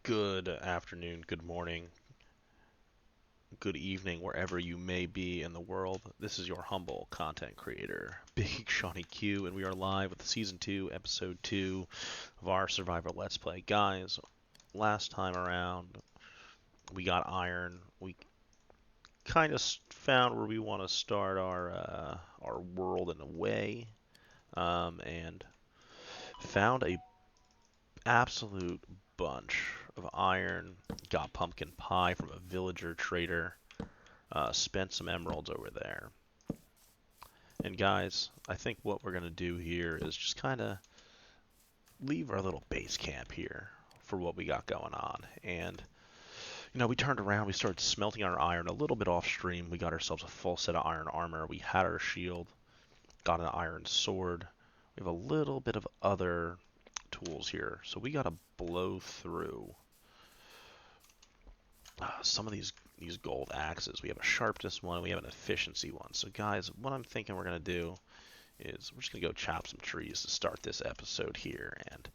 Good afternoon, good morning, good evening, wherever you may be in the world. This is your humble content creator, Big Shawnee Q, and we are live with Season 2, Episode 2 of our Survivor Let's Play. Guys, last time around, we got iron. We kind of found where we want to start our world in a way, and found a absolute bunch of iron. Got pumpkin pie from a villager trader. Spent some emeralds over there. And guys, I think what we're going to do here is just kind of leave our little base camp here for what we got going on. And, we turned around, we started smelting our iron a little bit off stream. We got ourselves a full set of iron armor. We had our shield, got an iron sword. We have a little bit of other tools here. So we got to blow through some of these gold axes. We have a sharpness one, we have an efficiency one. So guys, what I'm thinking we're going to do is we're just going to go chop some trees to start this episode here and,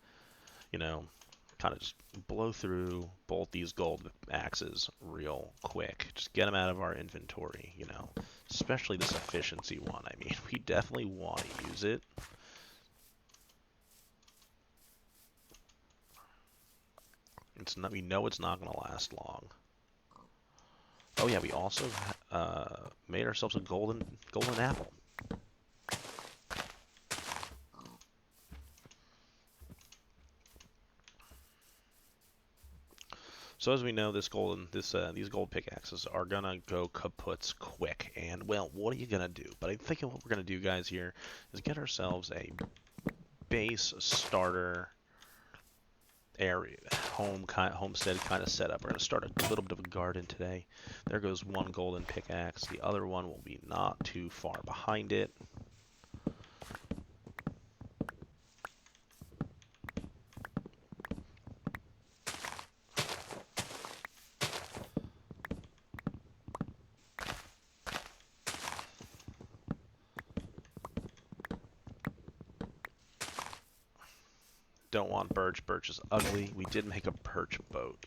kind of just blow through both these gold axes real quick. Just get them out of our inventory, especially this efficiency one. I mean, we definitely want to use it. We know it's not going to last long. Oh yeah, we also made ourselves a golden apple. So as we know, these gold pickaxes are gonna go kaputs quick. And well, what are you gonna do? But I'm thinking what we're gonna do, guys, here is get ourselves a base starter area, homestead kind of setup. We're gonna start a little bit of a garden today. There goes one golden pickaxe. The other one will be not too far behind it. Don't want birch. Birch is ugly. We did make a birch boat,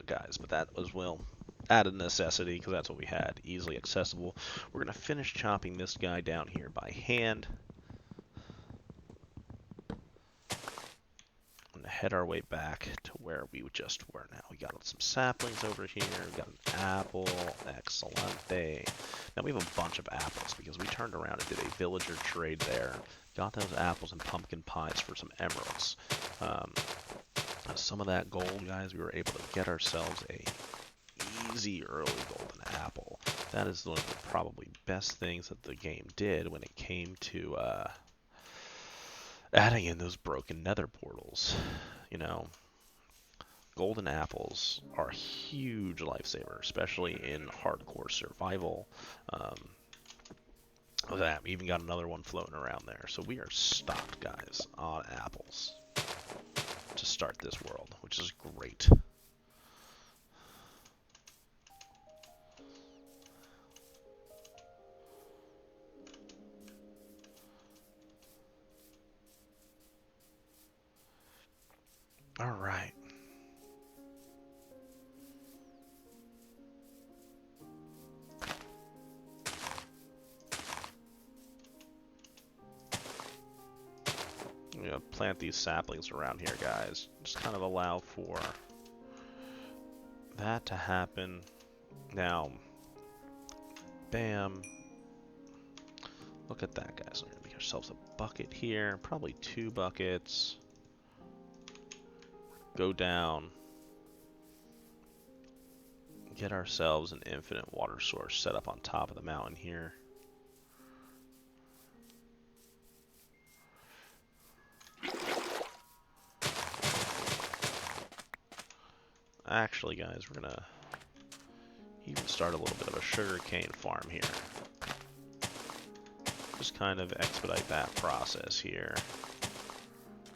guys, but that was, well, out of necessity because that's what we had, easily accessible. We're going to finish chopping this guy down here by hand. I'm going to head our way back to where we just were now. We got some saplings over here. We got an apple. Excelente. Now we have a bunch of apples because we turned around and did a villager trade there. Got those apples and pumpkin pies for some emeralds. Some of that gold, guys, we were able to get ourselves a easy early golden apple. That is one of the probably best things that the game did when it came to adding in those broken nether portals. Golden apples are a huge lifesaver, especially in hardcore survival. That we even got another one floating around there. So we are stocked, guys, on apples to start this world, which is great. All right. I'm going to plant these saplings around here, guys. Just kind of allow for that to happen. Now, bam. Look at that, guys. We're going to make ourselves a bucket here. Probably 2 buckets. Go down. Get ourselves an infinite water source set up on top of the mountain here. Actually, guys, we're gonna even start a little bit of a sugarcane farm here. Just kind of expedite that process here.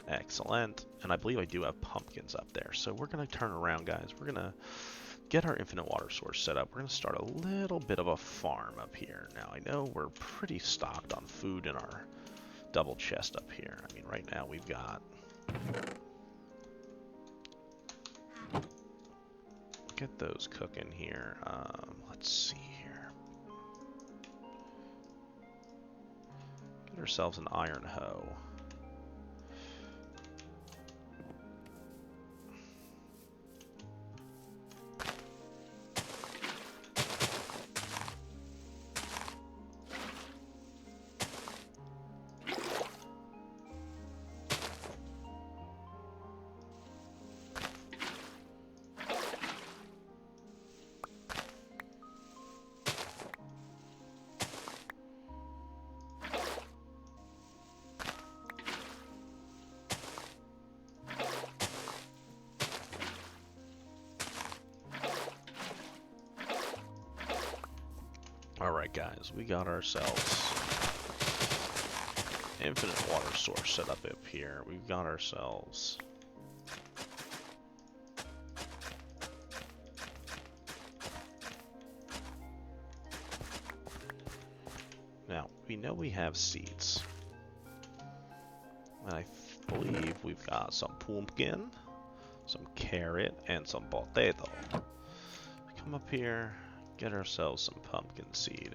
Excellent. And I believe I do have pumpkins up there. So we're gonna turn around, guys. We're gonna get our infinite water source set up. We're gonna start a little bit of a farm up here. Now, I know we're pretty stocked on food in our double chest up here. I mean, right now we've got get those cooking here. Let's see here. Get ourselves an iron hoe. Alright guys, we got ourselves infinite water source set up here. We've got ourselves now, we know we have seeds. And I believe we've got some pumpkin, some carrot, and some potato. Come up here, get ourselves some pumpkin seed.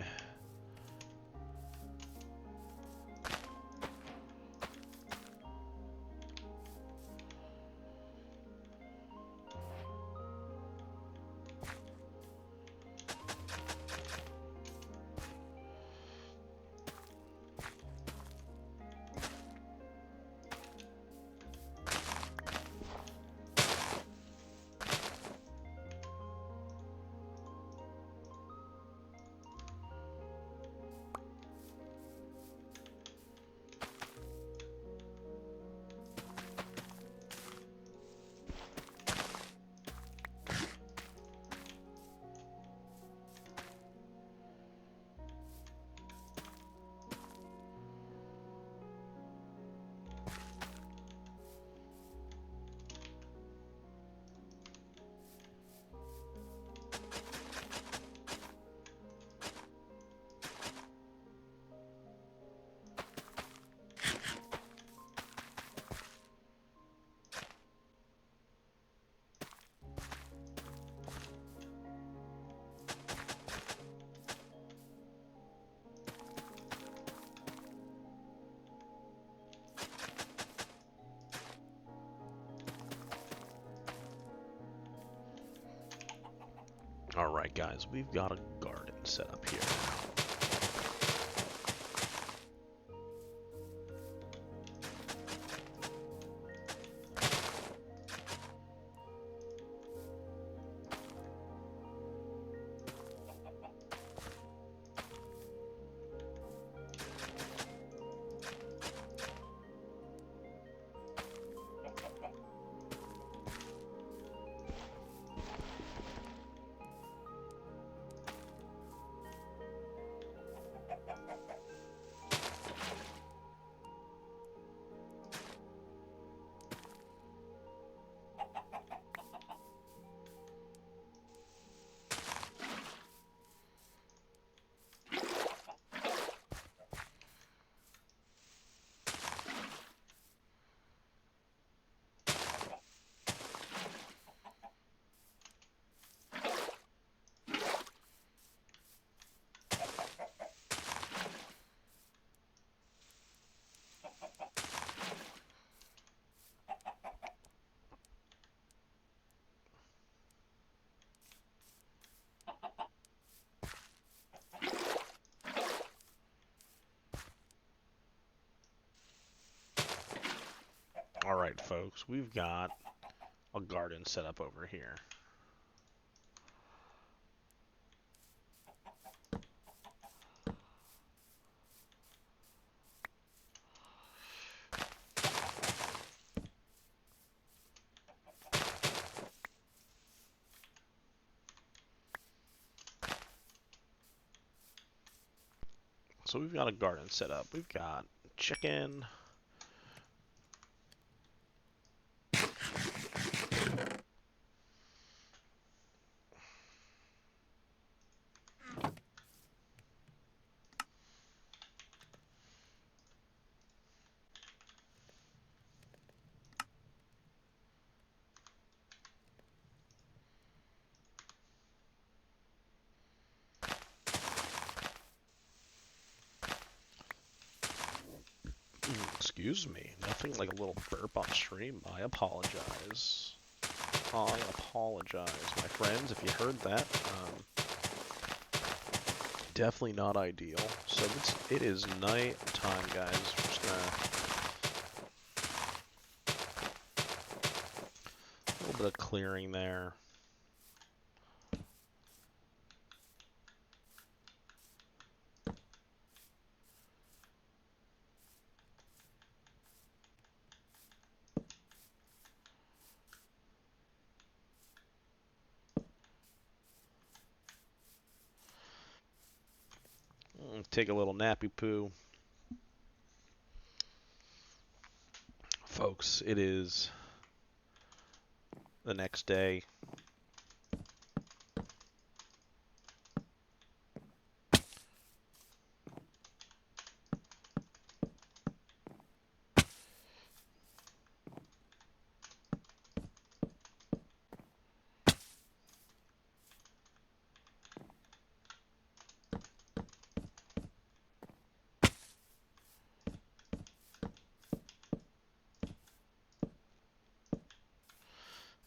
Alright guys, we've got a garden set up here. Alright folks, we've got a garden set up over here. So we've got a garden set up. We've got chicken. Excuse me, nothing like a little burp on stream. I apologize. I apologize, my friends, if you heard that. Definitely not ideal. So it is night time, guys. We're just gonna a little bit of clearing there. Take a little nappy poo. Folks, it is the next day.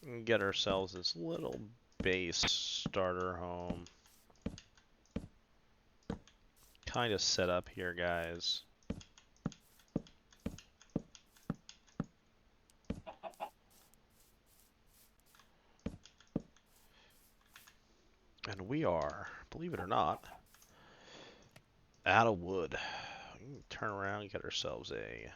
And get ourselves this little base starter home kind of set up here, guys. And we are, believe it or not, out of wood. We can turn around and get ourselves a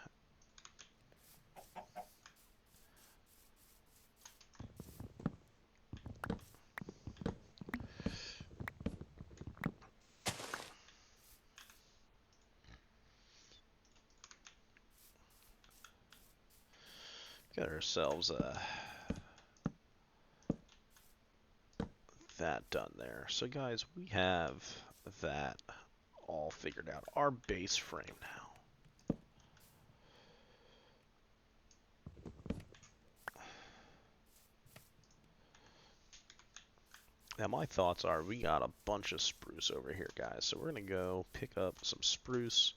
that done there. So guys, we have that all figured out. Our base frame now. Now my thoughts are we got a bunch of spruce over here, guys. So we're going to go pick up some spruce,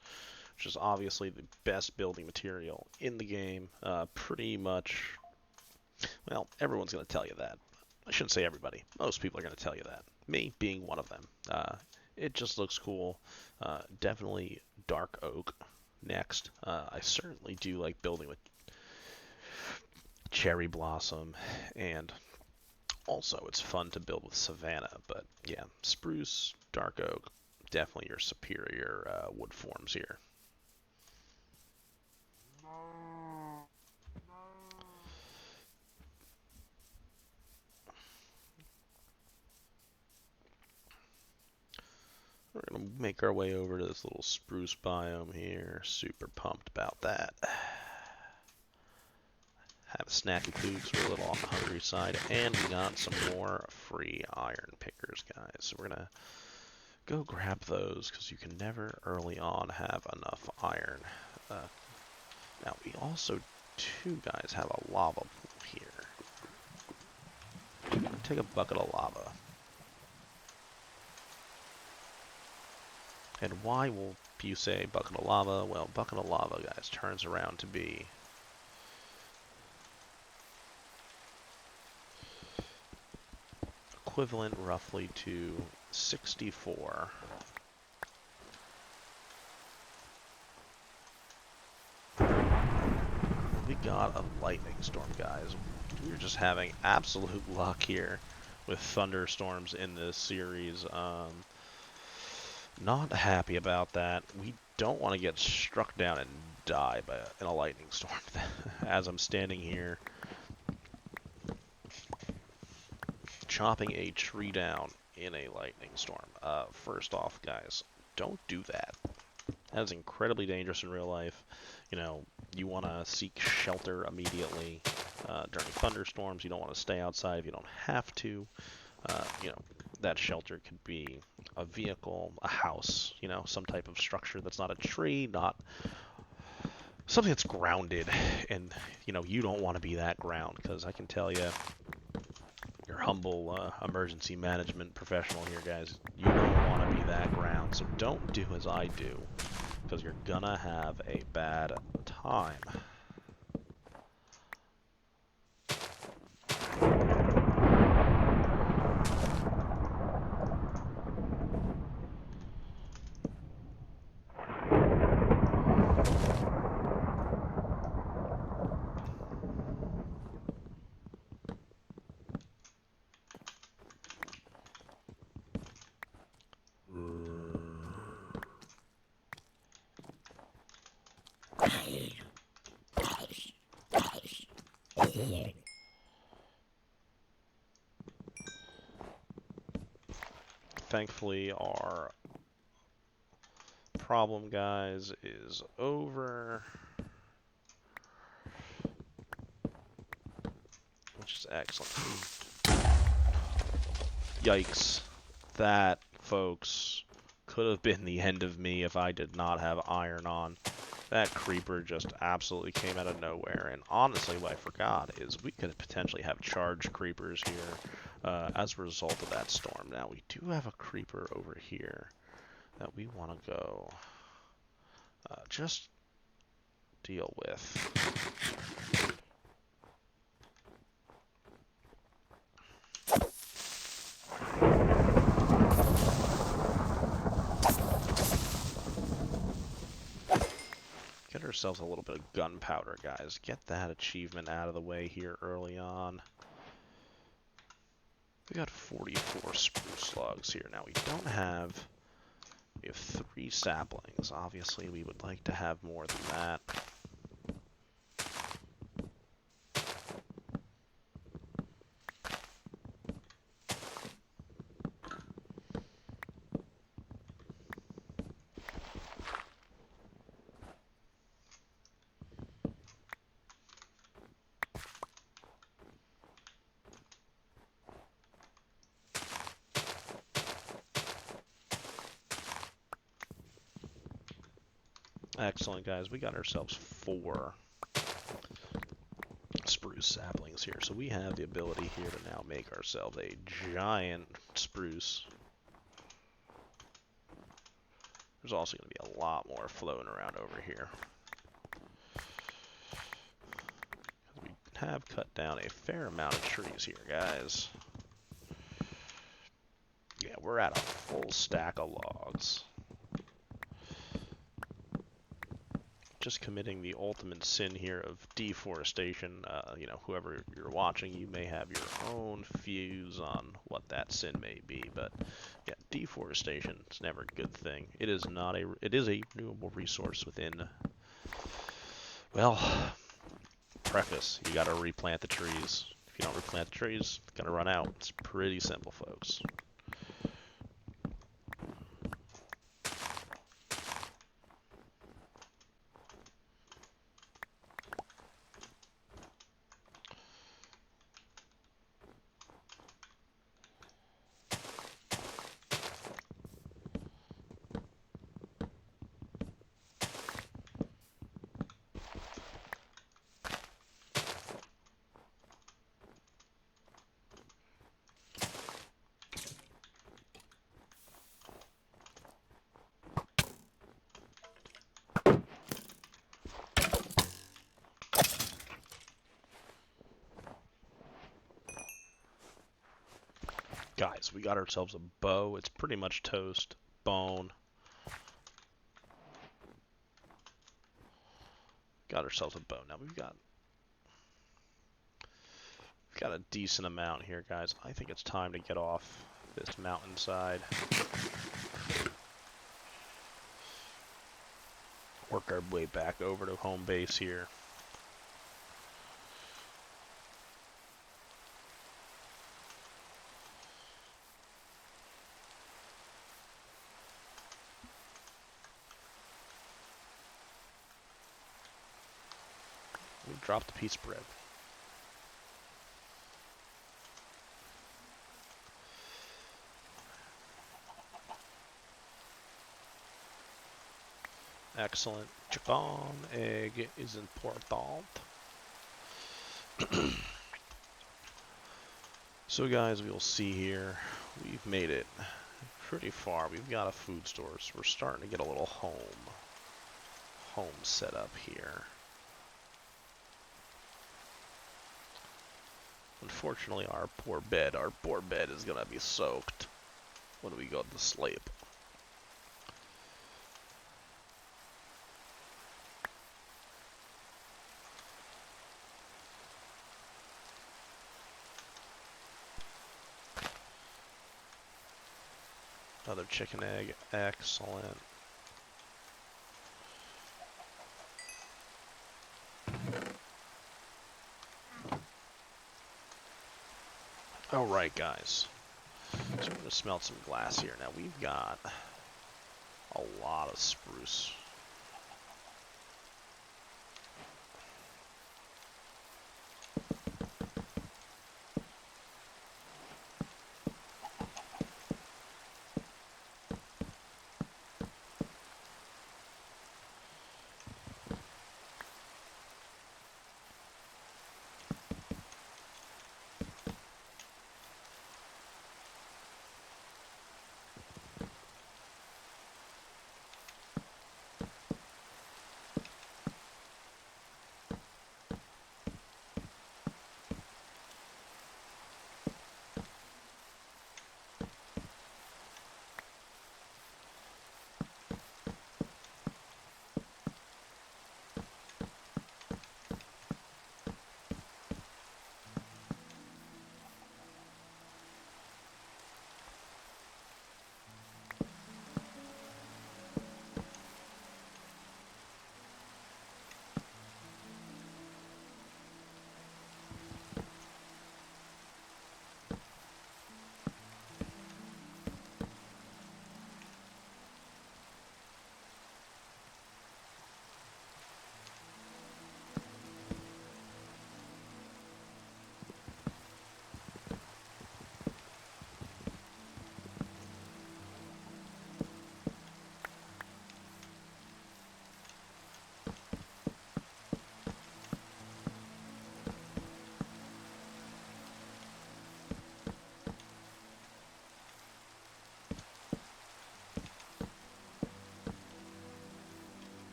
which is obviously the best building material in the game. Pretty much, well, everyone's going to tell you that. I shouldn't say everybody. Most people are going to tell you that. Me being one of them. It just looks cool. Definitely dark oak next. I certainly do like building with cherry blossom, and also it's fun to build with savanna. But yeah, spruce, dark oak, definitely your superior wood forms here. We're going to make our way over to this little spruce biome here. Super pumped about that. Have a snacky poo because we're a little on the hungry side. And we got some more free iron pickers, guys. So we're going to go grab those because you can never early on have enough iron. Now, we also, too, guys, have a lava pool here. Take a bucket of lava. And why will you say bucket of lava? Well, bucket of lava, guys, turns around to be equivalent roughly to 64. We got a lightning storm, guys. We're just having absolute luck here with thunderstorms in this series. Not happy about that. We don't want to get struck down and die in a lightning storm. As I'm standing here, chopping a tree down in a lightning storm. First off, guys, don't do that. That is incredibly dangerous in real life. You know, you want to seek shelter immediately during thunderstorms. You don't want to stay outside if you don't have to. You know, that shelter could be a vehicle, a house, you know, some type of structure that's not a tree, not something that's grounded. And, you know, you don't want to be that ground, because I can tell you, your humble emergency management professional here, guys, you don't want to be that ground. So don't do as I do, because you're gonna have a bad time. Thankfully, our problem, guys, is over. Which is excellent. Yikes. That, folks, could have been the end of me if I did not have iron on. That creeper just absolutely came out of nowhere. And honestly, what I forgot is we could potentially have charged creepers here as a result of that storm. Now, we do have a creeper over here that we want to go just deal with. Get ourselves a little bit of gunpowder, guys. Get that achievement out of the way here early on. We got 44 spruce logs here. Now, we don't have... We have 3 saplings. Obviously, we would like to have more than that. Excellent, guys. We got ourselves 4 spruce saplings here. So we have the ability here to now make ourselves a giant spruce. There's also going to be a lot more floating around over here. We have cut down a fair amount of trees here, guys. Yeah, we're at a full stack of logs. Just committing the ultimate sin here of deforestation. You know, whoever you're watching, you may have your own views on what that sin may be, but yeah, deforestation is never a good thing. It is not a. It is a renewable resource within. Well, preface: you got to replant the trees. If you don't replant the trees, it's gonna run out. It's pretty simple, folks. Guys, we got ourselves a bow. It's pretty much toast. Bone. Got ourselves a bow. Now we've got a decent amount here, guys. I think it's time to get off this mountainside. Work our way back over to home base here. We dropped a piece of bread. Excellent. Chicken egg is important. So guys, we'll see here. We've made it pretty far. We've got a food store, so we're starting to get a little home set up here. Unfortunately, our poor bed is gonna be soaked when we go to sleep. Another chicken egg, excellent. Alright guys, so we're gonna smelt some glass here. Now we've got a lot of spruce.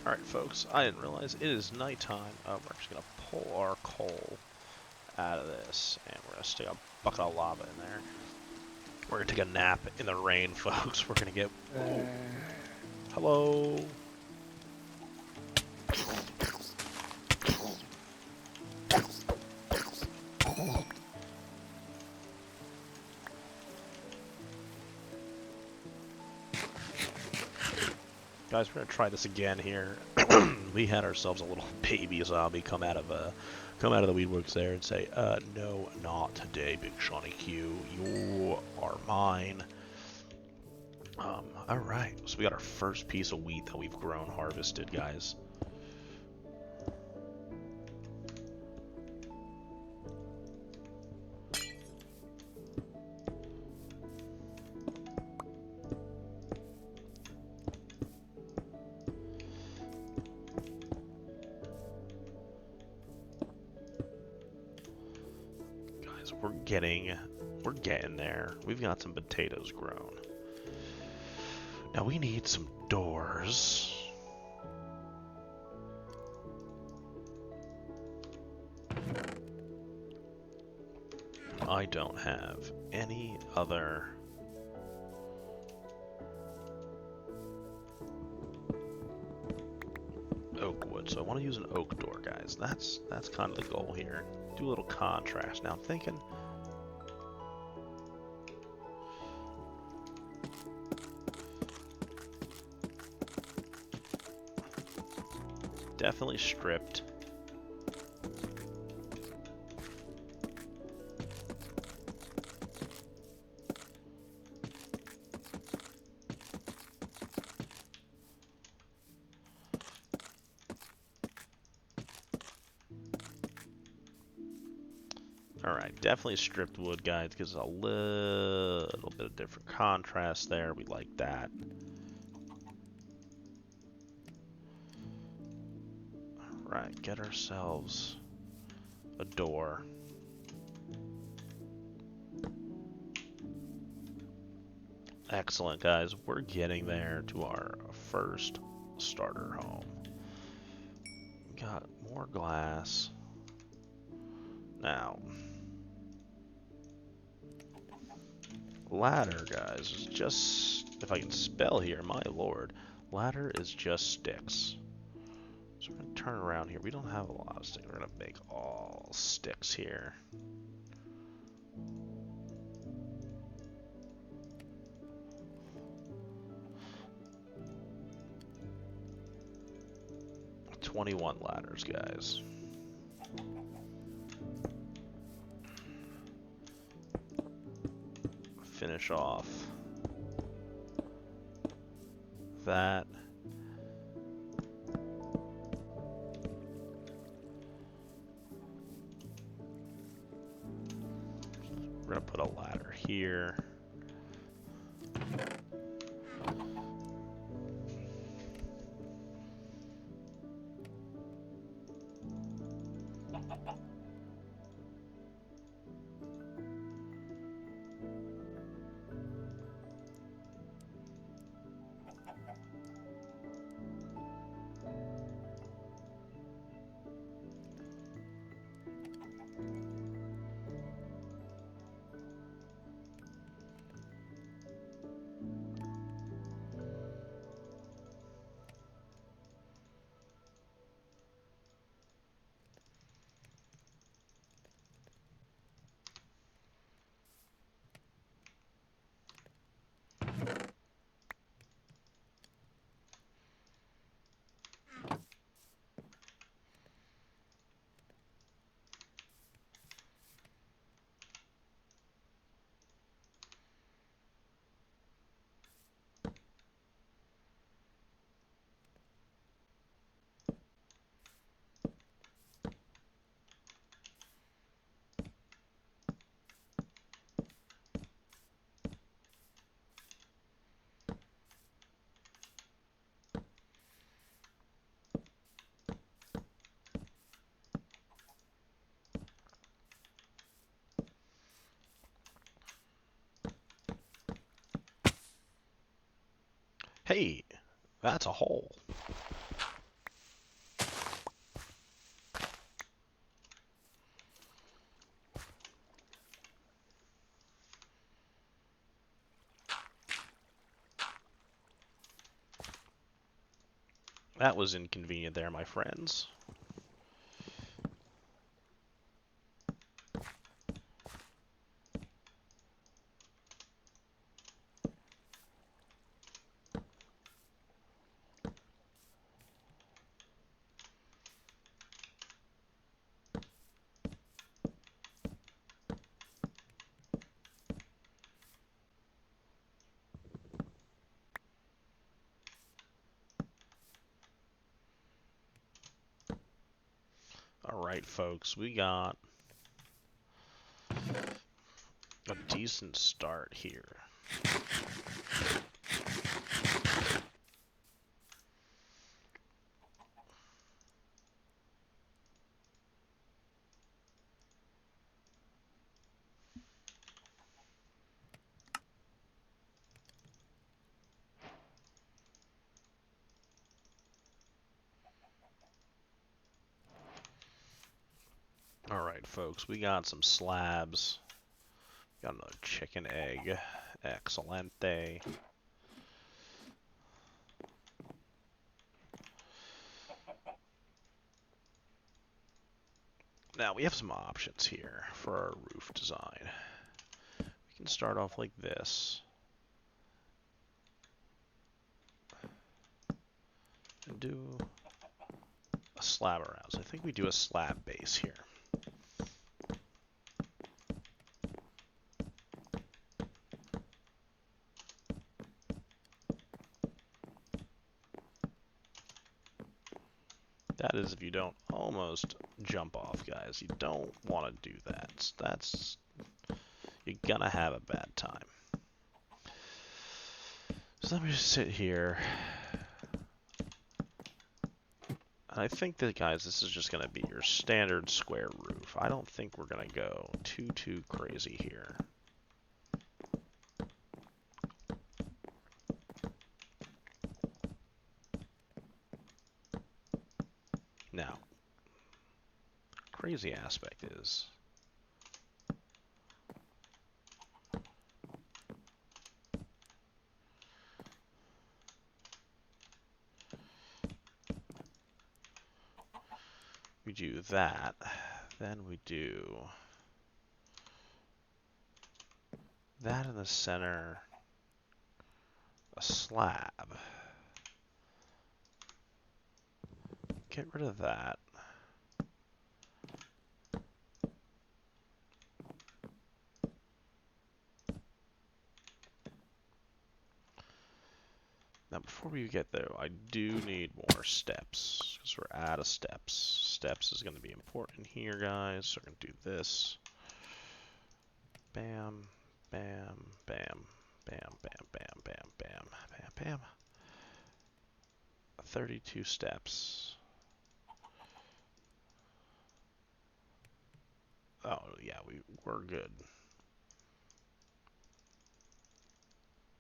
Alright folks, I didn't realize it is nighttime. We're just gonna pull our coal out of this, and we're gonna stick a bucket of lava in there. We're gonna take a nap in the rain, folks. We're gonna get... Hello? Guys, we're gonna try this again here. We had ourselves a little baby zombie come out of the weedworks there and say, no, not today, Big Shawnee Q. You are mine. Alright, so we got our first piece of wheat that we've grown harvested, guys. We're getting there. We've got some potatoes grown. Now we need some doors. I don't have any other oak wood, so I want to use an oak door, guys. That's kind of the goal here. Do a little contrast. Now I'm thinking definitely stripped. Alright, definitely stripped wood, guys, gives a little bit of different contrast there. We like that. Alright, get ourselves a door. Excellent, guys. We're getting there to our first starter home. Got more glass. Now, ladder, guys, is just, if I can spell here, my lord, ladder is just sticks. So we're going to turn around here. We don't have a lot of sticks. We're going to make all sticks here. "21 ladders, guys. Finish off that. We're going to put a ladder here. Hey, that's a hole. That was inconvenient there, my friends. Alright, folks, we got a decent start here. Alright, folks, we got some slabs. Got another chicken egg. Excelente. Now, we have some options here for our roof design. We can start off like this. And do a slab around. So I think we do a slab base here. That is if you don't almost jump off, guys. You don't want to do that. You're gonna have a bad time. So let me just sit here. I think that, guys, this is just gonna be your standard square roof. I don't think we're gonna go too crazy here. Now, crazy aspect is we do that, then we do that in the center, a slab. Get rid of that. Now, before we get there, I do need more steps, because we're out of steps. Steps is going to be important here, guys. So we're going to do this. Bam, bam, bam, bam, bam, bam, bam, bam, bam, bam. 32 steps. Oh, yeah, we're good.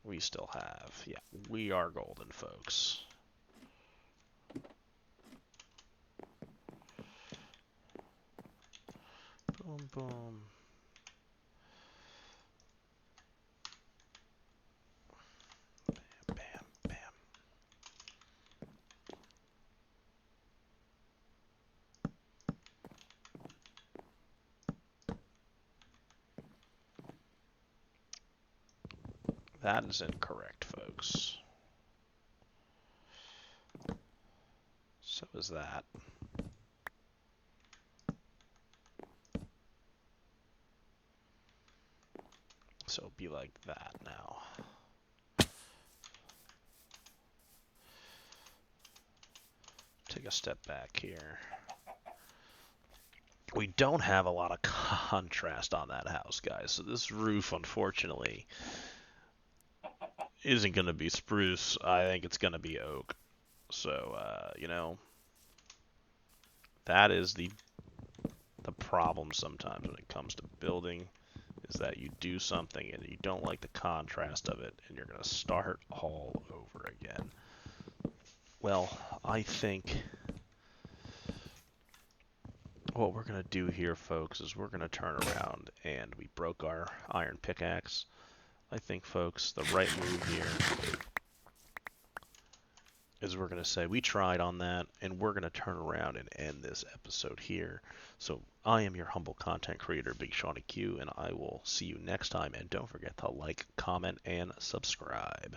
We still have, yeah, we are golden, folks. Boom, boom. Bam, bam, bam. That is incorrect, folks. So is that. So it'll be like that now. Take a step back here. We don't have a lot of contrast on that house, guys. So this roof, unfortunately, isn't going to be spruce. I think it's going to be oak. So, you know, that is the problem sometimes when it comes to building, is that you do something and you don't like the contrast of it, and you're going to start all over again. Well, I think what we're going to do here, folks, is we're going to turn around, and we broke our iron pickaxe. I think, folks, the right move here is we're going to say we tried on that, and we're going to turn around and end this episode here. So I am your humble content creator, Big Shawnee Q, and I will see you next time. And don't forget to like, comment, and subscribe.